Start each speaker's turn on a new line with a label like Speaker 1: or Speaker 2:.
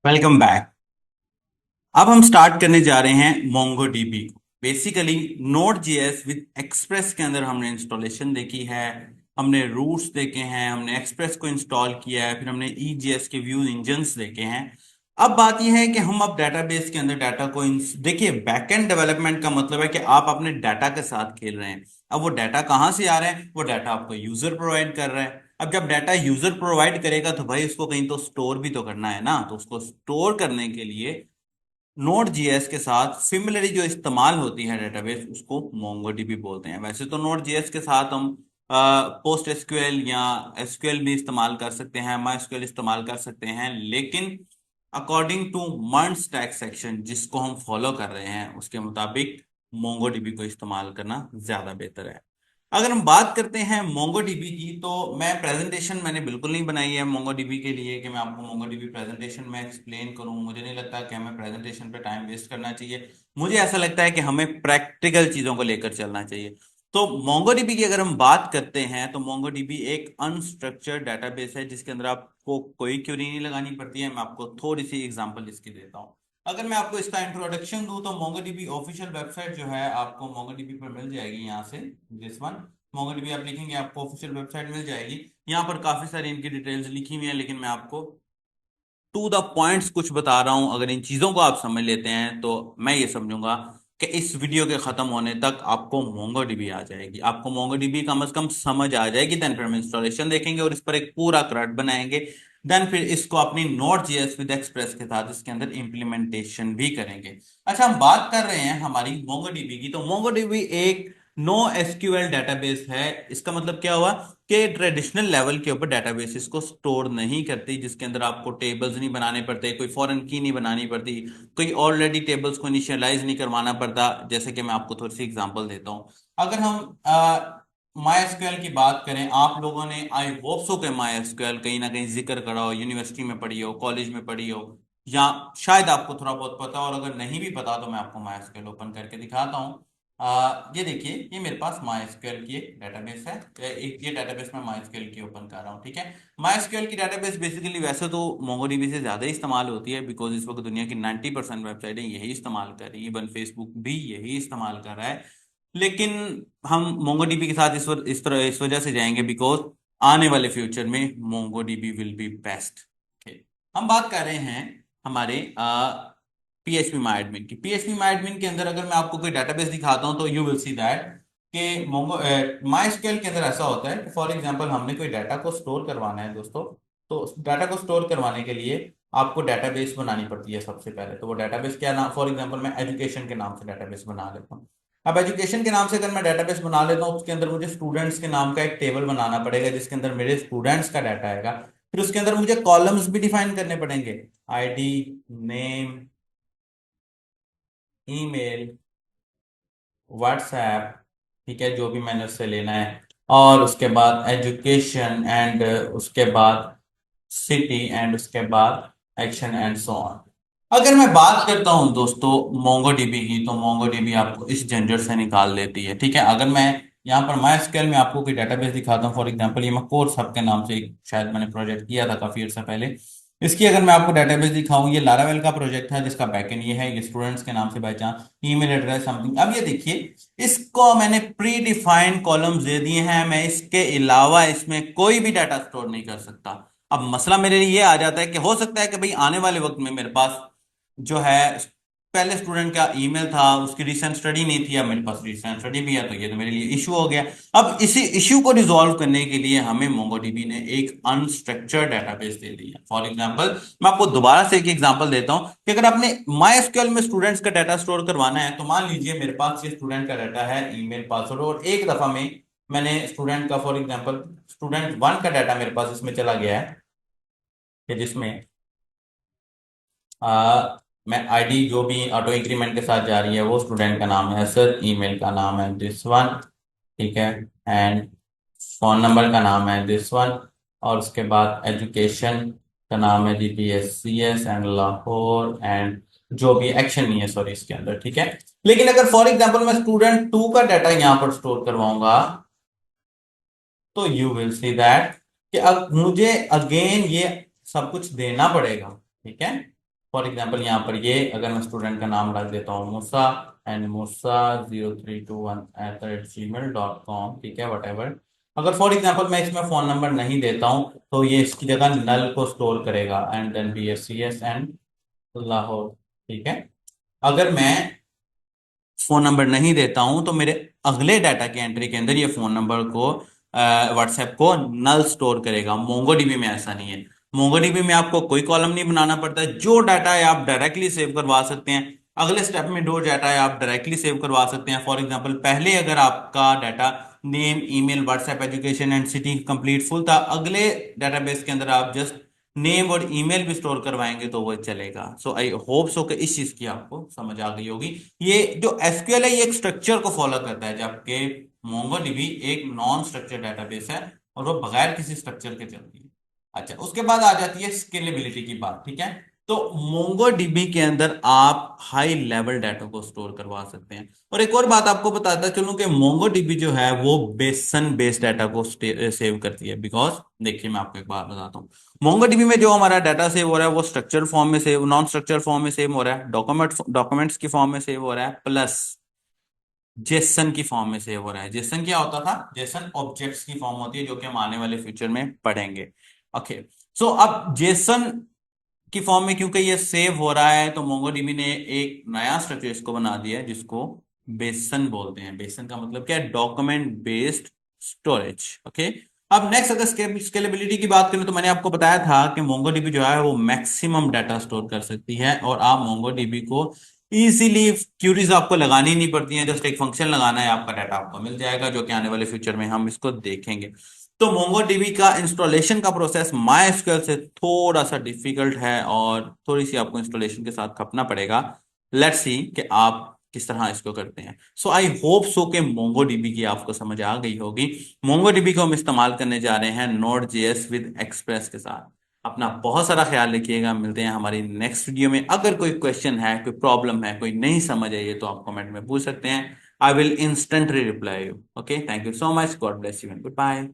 Speaker 1: Welcome back. अब हम start करने जा रहे हैं मोंगोडीबी को। Basically node JS with express के अंदर हमने इंस्टॉलेशन देखी है, हमने रूट्स देखे हैं, हमने एक्सप्रेस को इंस्टॉल किया है, फिर हमने ईजेएस के व्यू इंजन्स देखे हैं। अब बात यह है कि हम अब डेटाबेस के अंदर डाटा को देखिए, बैकएंड डेवलपमेंट का मतलब है कि आप अपने डाटा के साथ खेल रहे हैं। अब वो डाटा कहाँ से आ रहे हैं? वो डाटा आपको यूजर प्रोवाइड कर रहा है। अब जब डाटा यूजर प्रोवाइड करेगा तो भाई उसको कहीं तो स्टोर भी तो करना है ना। तो उसको स्टोर करने के लिए नोड जीएस के साथ सिमिलरली जो इस्तेमाल होती है डेटाबेस, उसको मोंगोडीबी बोलते हैं। वैसे तो नोड जीएस के साथ हम पोस्ट एसक्यूएल या एसक्यूएल भी इस्तेमाल कर सकते हैं, माई एसक्यूएल इस्तेमाल कर सकते हैं, लेकिन according to merge stack section जिसको हम फॉलो कर रहे हैं उसके मुताबिक मोंगोडीबी को इस्तेमाल करना ज्यादा बेहतर है। अगर हम बात करते हैं मोंगोडीबी की, तो मैंने बिल्कुल नहीं बनाई है मोंगोडीबी के लिए कि मैं आपको मोंगोडीबी प्रेजेंटेशन में एक्सप्लेन करूं। मुझे नहीं लगता कि हमें प्रेजेंटेशन पे टाइम वेस्ट करना चाहिए। मुझे ऐसा लगता है कि हमें प्रैक्टिकल चीजों को लेकर चलना चाहिए। तो मोंगोडीबी की अगर हम बात करते हैं तो मोंगोडीबी एक अनस्ट्रक्चर्ड डेटाबेस है जिसके अंदर आपको कोई क्वेरी नहीं लगानी पड़ती है। मैं आपको थोड़ी सी एग्जांपल इसकी देता हूँ। अगर मैं आपको इसका इंट्रोडक्शन दूं तो मोंगोडीबी ऑफिशियल वेबसाइट जो है आपको मोंगोडीबी पर मिल जाएगी। यहाँ से दिस वन मोंगोडीबी आप लिखेंगे आपको ऑफिशियल वेबसाइट मिल जाएगी। यहाँ पर काफी सारी इनकी डिटेल्स लिखी हुई है, लेकिन मैं आपको टू द पॉइंट्स कुछ बता रहा हूं। अगर इन चीजों को आप समझ लेते हैं तो मैं ये समझूंगा कि इस वीडियो के खत्म होने तक आपको मोंगोडीबी आ जाएगी, आपको मोंगोडीबी कम से कम समझ आ जाएगी। देन फिर हम इंस्टॉलेशन देखेंगे और इस पर एक पूरा क्रट बनाएंगे। देन फिर इसको अपनी नोड जेएस विद एक्सप्रेस के साथ इसके अंदर इंप्लीमेंटेशन भी करेंगे। अच्छा, हम बात कर रहे हैं हमारी मोंगोडीबी की। तो मोंगोडीबी एक नो एसक्यूएल डेटाबेस है। इसका मतलब क्या हुआ कि ट्रेडिशनल लेवल के ऊपर डेटाबेसेस को स्टोर नहीं करती, जिसके अंदर आपको टेबल्स नहीं बनाने पड़ते, कोई फॉरेन की नहीं बनानी पड़ती, कोई ऑलरेडी टेबल्स को इनिशियलाइज नहीं करवाना पड़ता। जैसे कि मैं आपको थोड़ी सी एग्जांपल देता हूं। अगर हम माई एसक्यूएल की बात करें, आप लोगों ने आई होप सो के माई एसक्यूएल कहीं ना कहीं जिक्र करा हो, यूनिवर्सिटी में पढ़ी हो, कॉलेज में पढ़ी हो, या शायद आपको थोड़ा बहुत पता हो। और अगर नहीं भी पता तो मैं आपको माई एसक्यूएल ओपन करके दिखाता हूँ। ये देखिए, ये मेरे पास MySQL की एक डेटाबेस है। ये डेटाबेस मैं MySQL की ओपन कर रहा हूँ, ठीक है। MySQL की डेटाबेस बेसिकली वैसे तो MongoDB से ज्यादा इस्तेमाल होती है, बिकॉज इस वक्त दुनिया की 90% वेबसाइटें यही इस्तेमाल कर रही है, इवन फेसबुक भी यही इस्तेमाल कर रहा है। लेकिन हम MongoDB के साथ इस तरह इस वजह से जाएंगे बिकॉज आने वाले फ्यूचर में MongoDB विल बी बेस्ट। हम बात कर रहे हैं हमारे पीएचपी माई एडमिन की। पीएचपी माई एडमिन के अंदर अगर मैं आपको कोई डेटाबेस दिखाता हूं तो यू विल सी दैट कि मोंगो माई स्क्यूएल के अंदर ऐसा होता है कि फॉर एग्जांपल हमने कोई डाटा को स्टोर करवाना है दोस्तों। तो डाटा को स्टोर करवाने के लिए आपको डेटाबेस बनानी पड़ती है सबसे पहले। तो वो डेटाबेस क्या नाम, फॉर एग्जांपल मैं एजुकेशन के नाम से डेटाबेस बना लेता हूँ। अब एजुकेशन के नाम से अगर मैं डेटाबेस बना लेता हूँ, उसके अंदर मुझे स्टूडेंट्स के नाम का एक टेबल बनाना पड़ेगा जिसके अंदर मेरे स्टूडेंट्स का डाटा आएगा। फिर उसके अंदर मुझे कॉलम्स भी डिफाइन करने पड़ेंगे, आईडी, नेम, ईमेल, व्हाट्सएप, ठीक है, जो भी मैंने उससे लेना है। और उसके बाद एजुकेशन एंड उसके बाद सिटी एंड उसके बाद एक्शन एंड सो ऑन। अगर मैं बात करता हूं दोस्तों मोंगोडीबी की, तो मोंगोडीबी आपको इस झंझट से निकाल देती है, ठीक है। अगर मैं यहाँ पर माई स्केल में आपको कोई डेटाबेस दिखाता हूँ, फॉर एग्जांपल ये मैं कोर्स हब के नाम से शायद मैंने प्रोजेक्ट किया था काफी अर्सा पहले। इसकी अगर मैं आपको डेटाबेस दिखाऊं, ये लारावेल का प्रोजेक्ट है जिसका बैकएंड ये है, ये स्टूडेंट्स के नाम से पहचान, ईमेल एड्रेस समथिंग। अब ये देखिए, इसको मैंने प्री डिफाइंड कॉलम्स दे दिए हैं, मैं इसके अलावा इसमें कोई भी डाटा स्टोर नहीं कर सकता। अब मसला मेरे लिए ये आ जाता है कि हो सकता है कि भाई आने वाले वक्त में मेरे पास जो है पहले स्टूडेंट का ईमेल था, उसकी रिसेंट स्टडी नहीं थी, अब मेरे पास रिसेंट स्टडी भी है, तो ये तो मेरे लिए इशू हो गया। अब इसी इशू को रिजॉल्व करने के लिए हमें मोंगोडीबी ने एक अनस्ट्रक्चर्ड डेटाबेस दे दी है। फॉर एग्जांपल मैं आपको दोबारा से एक एग्जांपल देता हूं कि अगर आपने माई में स्टूडेंट्स का डाटा स्टोर करवाना है, तो मान लीजिए मेरे पास ये स्टूडेंट का डाटा है, ईमेल, पासवर्ड, और एक दफा में मैंने स्टूडेंट का, फॉर एग्जांपल स्टूडेंट वन का डाटा मेरे पास इसमें चला गया है, कि जिसमें मैं आईडी जो भी ऑटो इंक्रीमेंट के साथ जा रही है वो स्टूडेंट का नाम है सर, ईमेल का नाम है दिस वन, ठीक है, एंड फोन नंबर का नाम है दिस वन, और उसके बाद एजुकेशन का नाम है GPSCS एंड लाहौर, एंड जो भी एक्शन नहीं है सॉरी इसके अंदर, ठीक है। लेकिन अगर फॉर एग्जांपल मैं स्टूडेंट टू का डाटा यहाँ पर स्टोर करवाऊंगा, तो यू विल सी दैट कि अब मुझे अगेन ये सब कुछ देना पड़ेगा, ठीक है। फॉर एग्जाम्पल यहाँ पर ये अगर मैं स्टूडेंट का नाम रख देता हूँ मूसा, एंड मूसा 0321@gmail.com, ठीक है, वट एवर। अगर फॉर एग्जाम्पल मैं इसमें फोन नंबर नहीं देता हूँ तो ये इसकी जगह नल को स्टोर करेगा, and then BSCS and Lahore, ठीक है। अगर मैं फोन नंबर नहीं देता हूं तो मेरे अगले डाटा की एंट्री के अंदर ये फोन नंबर को व्हाट्सएप को नल स्टोर करेगा। मोंगोडीबी में ऐसा नहीं है। मोंगोडीबी में आपको कोई कॉलम नहीं बनाना पड़ता है, जो डाटा है आप डायरेक्टली सेव करवा सकते हैं। अगले स्टेप में जो डाटा है आप डायरेक्टली सेव करवा सकते हैं। फॉर एग्जांपल पहले अगर आपका data name, email, WhatsApp, education and city complete full था, अगले डाटाबेस के अंदर आप जस्ट नेम और ईमेल भी स्टोर करवाएंगे तो वो चलेगा। सो आई होप सो कि इस चीज की आपको समझ आ गई होगी। ये जो एसक्यूएल है ये एक स्ट्रक्चर को फॉलो करता है, जबकि मोंगोडीबी एक नॉन स्ट्रक्चर डेटाबेस है और वो बगैर किसी स्ट्रक्चर के चलती है। अच्छा, उसके बाद आ जाती है स्केलेबिलिटी की बात, ठीक है। तो मोंगोडीबी के अंदर आप हाई लेवल डाटा को स्टोर करवा सकते हैं। और एक और बात आपको बताता चलूं कि मोंगोडीबी जो है वो बेसन बेस्ड डाटा को सेव करती है। बिकॉज देखिए मैं आपको एक बात बताता हूँ, मोंगोडीबी में जो हमारा डाटा सेव हो रहा है वो स्ट्रक्चर फॉर्म में सेव, नॉन स्ट्रक्चर फॉर्म में सेव हो रहा है, डॉक्यूमेंट्स की फॉर्म में सेव हो रहा है, प्लस जेसन की फॉर्म में सेव हो रहा है। जेसन क्या होता था? जेसन ऑब्जेक्ट्स की फॉर्म होती है, जो कि हम आने वाले फ्यूचर में पढ़ेंगे। ओके, सो अब जेसन की फॉर्म में क्योंकि ये सेव हो रहा है तो मोंगोडीबी ने एक नया स्ट्रक्चर इसको बना दिया है जिसको बेसन बोलते हैं। बेसन का मतलब क्या है? Document based storage. ओके, अब नेक्स्ट अगर स्केलेबिलिटी की बात करें तो मैंने आपको बताया था कि मोंगोडीबी जो है वो मैक्सिमम डाटा स्टोर कर सकती है, और आप मोंगोडीबी को इजीली क्यूरीज आपको लगानी नहीं पड़ती हैं, जस्ट एक फंक्शन लगाना है, आपका डाटा आपको मिल जाएगा, जो कि आने वाले फ्यूचर में हम इसको देखेंगे। तो मोंगोडीबी का इंस्टॉलेशन का प्रोसेस माइस्क्ल से थोड़ा सा डिफिकल्ट है और थोड़ी सी आपको इंस्टॉलेशन के साथ खपना पड़ेगा। लेट्स सी कि आप किस तरह इसको करते हैं। सो आई होप सो कि मोंगोडीबी की आपको समझ आ गई होगी। मोंगोडीबी को हम इस्तेमाल करने जा रहे हैं नोड जेएस विद एक्सप्रेस के साथ। अपना बहुत सारा ख्याल रखिएगा, मिलते हैं हमारी नेक्स्ट वीडियो में। अगर कोई क्वेश्चन है, कोई प्रॉब्लम है, कोई नहीं समझ आई है तो आप कमेंट में पूछ सकते हैं। I will instantly reply you. Okay, thank you so much, God bless you and good bye.